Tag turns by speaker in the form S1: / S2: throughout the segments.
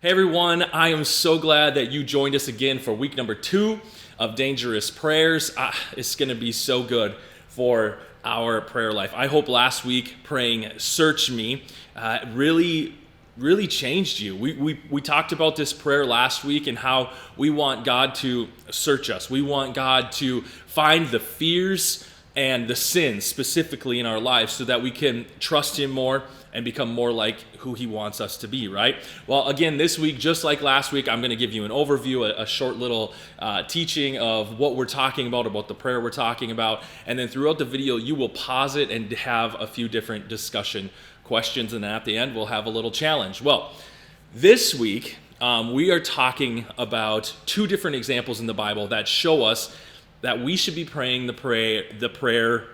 S1: Hey everyone, I am so glad that you joined us again for week number 2 of Dangerous Prayers. It's going to be so good for our prayer life. I hope last week praying Search Me really changed you. We talked about this prayer last week and how we want God to search us. We want God to find the fears and the sins specifically in our lives so that we can trust Him more and become more like who He wants us to be, right? Well, again, this week, just like last week, I'm going to give you an overview, a short little teaching of what we're talking about the prayer we're talking about, and then throughout the video, you will pause it and have a few different discussion questions, and then at the end, we'll have a little challenge. Well, this week, we are talking about 2 different examples in the Bible that show us that we should be praying the prayer,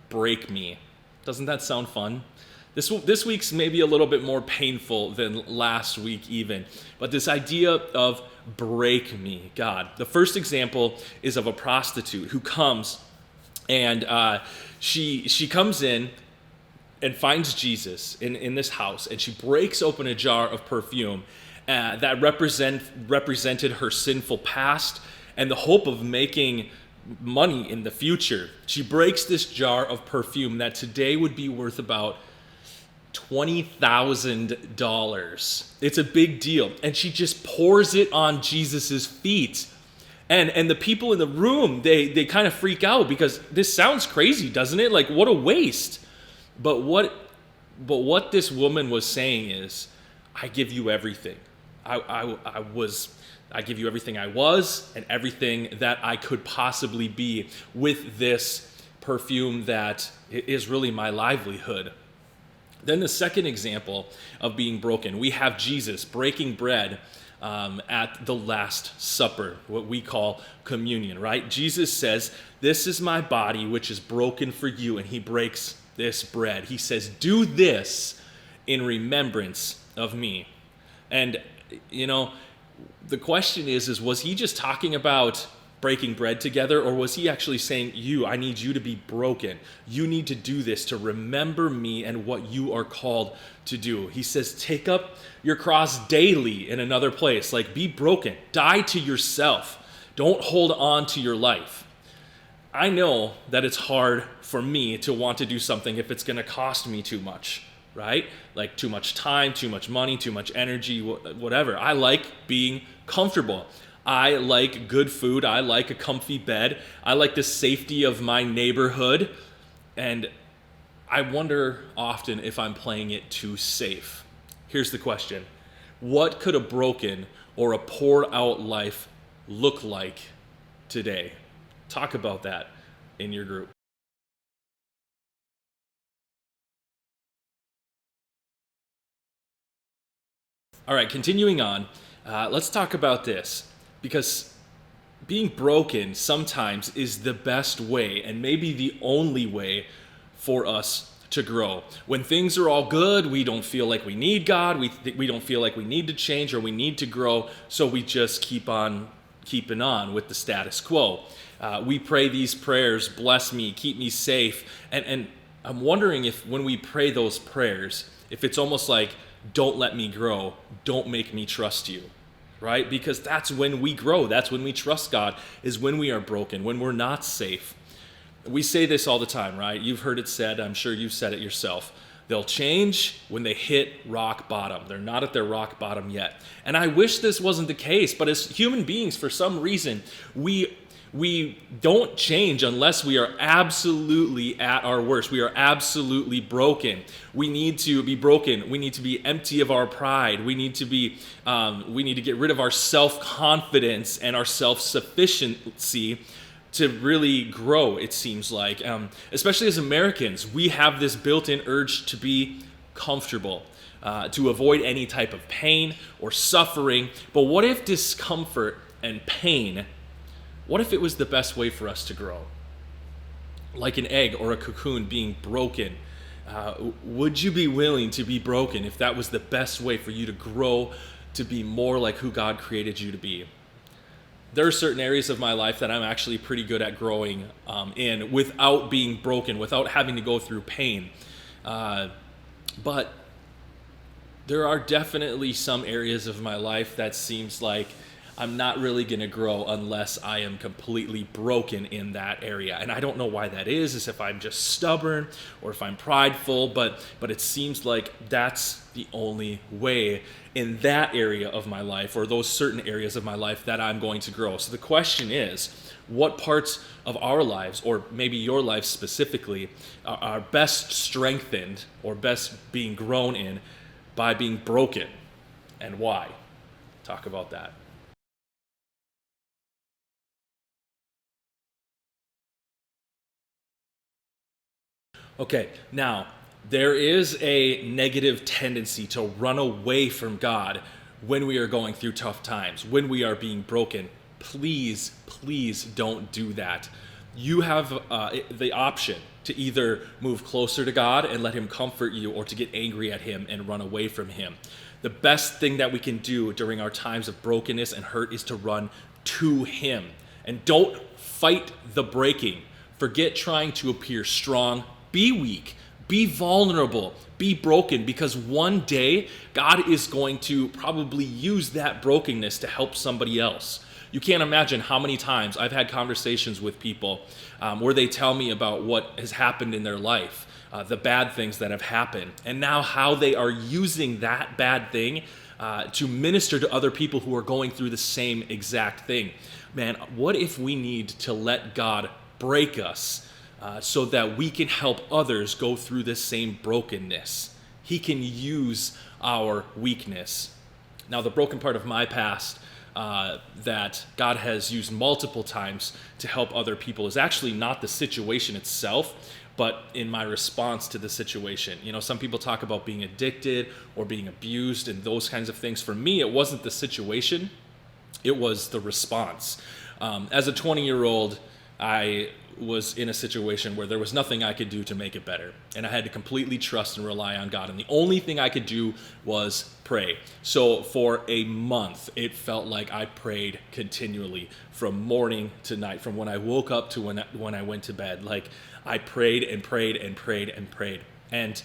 S1: break me. Doesn't that sound fun? This week's maybe a little bit more painful than last week even, but this idea of break me, God. The first example is of a prostitute who comes and she comes in and finds Jesus in this house, and she breaks open a jar of perfume that represented her sinful past and the hope of making money in the future. She breaks this jar of perfume that today would be worth about $20,000. It's a big deal. And she just pours it on Jesus's feet. And the people in the room, they kind of freak out because this sounds crazy, doesn't it? Like, what a waste. But what this woman was saying is, I give you everything. I give you everything I was and everything that I could possibly be with this perfume that is really my livelihood. Then the second example of being broken, we have Jesus breaking bread at the Last Supper, what we call communion, right? Jesus says, "This is my body, which is broken for you," and he breaks this bread. He says, "Do this in remembrance of me." And, the question is was he just talking about breaking bread together, or was he actually saying, I need you to be broken. You need to do this to remember me and what you are called to do. He says, take up your cross daily in another place. Like, be broken. Die to yourself. Don't hold on to your life. I know that it's hard for me to want to do something if it's going to cost me too much, right? Like too much time, too much money, too much energy, whatever. I like being comfortable. I like good food. I like a comfy bed. I like the safety of my neighborhood. And I wonder often if I'm playing it too safe. Here's the question. What could a broken or a poured out life look like today? Talk about that in your group. All right, continuing on, let's talk about this. Because being broken sometimes is the best way and maybe the only way for us to grow. When things are all good, we don't feel like we need God. We don't feel like we need to change or we need to grow. So we just keep on keeping on with the status quo. We pray these prayers, bless me, keep me safe. And I'm wondering if when we pray those prayers, if it's almost like, don't let me grow, don't make me trust you. Right? Because that's when we grow. That's when we trust God, is when we are broken, when we're not safe. We say this all the time, right? You've heard it said. I'm sure you've said it yourself. They'll change when they hit rock bottom. They're not at their rock bottom yet. And I wish this wasn't the case, but as human beings, for some reason, we don't change unless we are absolutely at our worst. We are absolutely broken. We need to be broken. We need to be empty of our pride. We need to get rid of our self-confidence and our self-sufficiency to really grow, it seems like. Especially as Americans, we have this built-in urge to be comfortable, to avoid any type of pain or suffering. But what if discomfort and pain, what if it was the best way for us to grow? Like an egg or a cocoon being broken. Would you be willing to be broken if that was the best way for you to grow to be more like who God created you to be? There are certain areas of my life that I'm actually pretty good at growing in without being broken, without having to go through pain. But There are definitely some areas of my life that seems like I'm not really going to grow unless I am completely broken in that area. And I don't know why that is if I'm just stubborn or if I'm prideful, but it seems like that's the only way in that area of my life, or those certain areas of my life, that I'm going to grow. So the question is, what parts of our lives, or maybe your life specifically, are best strengthened or best being grown in by being broken, and why? Talk about that. Okay, now, there is a negative tendency to run away from God when we are going through tough times, when we are being broken. Please, please don't do that. You have the option to either move closer to God and let Him comfort you, or to get angry at Him and run away from Him. The best thing that we can do during our times of brokenness and hurt is to run to Him. And don't fight the breaking. Forget trying to appear strong. Be weak. Be vulnerable. Be broken, because one day God is going to probably use that brokenness to help somebody else. You can't imagine how many times I've had conversations with people where they tell me about what has happened in their life, the bad things that have happened, and now how they are using that bad thing to minister to other people who are going through the same exact thing. Man, what if we need to let God break us so that we can help others go through this same brokenness? He can use our weakness. Now, the broken part of my past that God has used multiple times to help other people is actually not the situation itself, but in my response to the situation. You know, some people talk about being addicted or being abused and those kinds of things. For me, it wasn't the situation, it was the response. As a 20-year-old, I was in a situation where there was nothing I could do to make it better. And I had to completely trust and rely on God. And the only thing I could do was pray. So for a month, it felt like I prayed continually from morning to night, from when I woke up to when I went to bed. Like, I prayed and prayed and prayed and prayed. And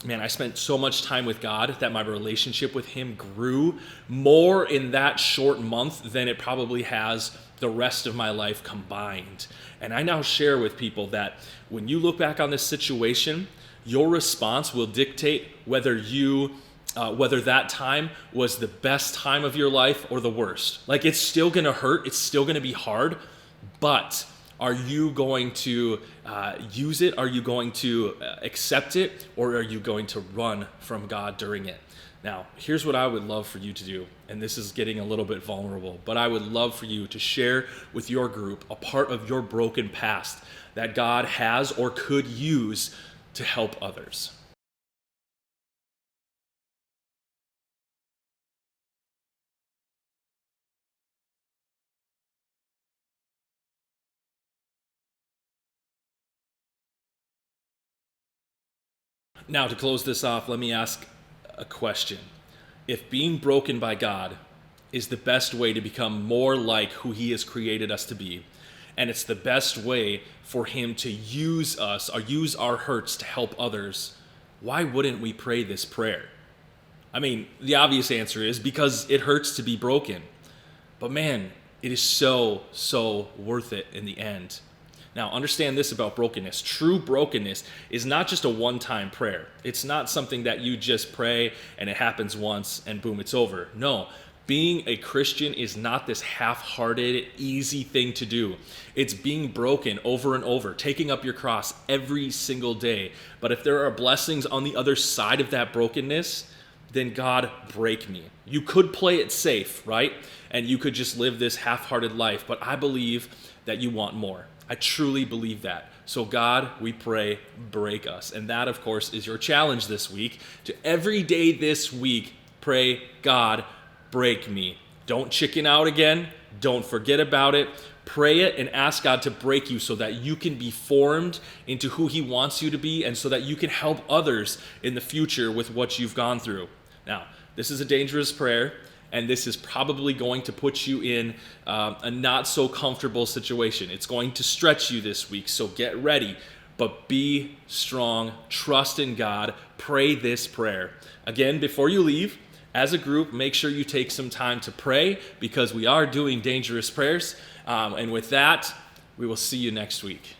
S1: man, I spent so much time with God that my relationship with Him grew more in that short month than it probably has the rest of my life combined. And I now share with people that when you look back on this situation, your response will dictate whether that time was the best time of your life or the worst. Like, it's still going to hurt, it's still going to be hard, but are you going to use it? Are you going to accept it? Or are you going to run from God during it? Now, here's what I would love for you to do, and this is getting a little bit vulnerable, but I would love for you to share with your group a part of your broken past that God has or could use to help others. Now, to close this off, let me ask a question. If being broken by God is the best way to become more like who He has created us to be, and it's the best way for Him to use us or use our hurts to help others, why wouldn't we pray this prayer? I mean, the obvious answer is because it hurts to be broken. But man, it is so, so worth it in the end. Now, understand this about brokenness. True brokenness is not just a one-time prayer. It's not something that you just pray and it happens once and boom, it's over. No, being a Christian is not this half-hearted, easy thing to do. It's being broken over and over, taking up your cross every single day. But if there are blessings on the other side of that brokenness, then God, break me. You could play it safe, right? And you could just live this half-hearted life, but I believe that you want more. I truly believe that. So God, we pray, break us. And that, of course, is your challenge this week. To every day this week, pray, God, break me. Don't chicken out again. Don't forget about it. Pray it and ask God to break you so that you can be formed into who He wants you to be, and so that you can help others in the future with what you've gone through. Now, this is a dangerous prayer, and this is probably going to put you in a not so comfortable situation. It's going to stretch you this week, so get ready. but be strong, trust in God, pray this prayer. Again, before you leave, as a group, make sure you take some time to pray because we are doing dangerous prayers. And with that, we will see you next week.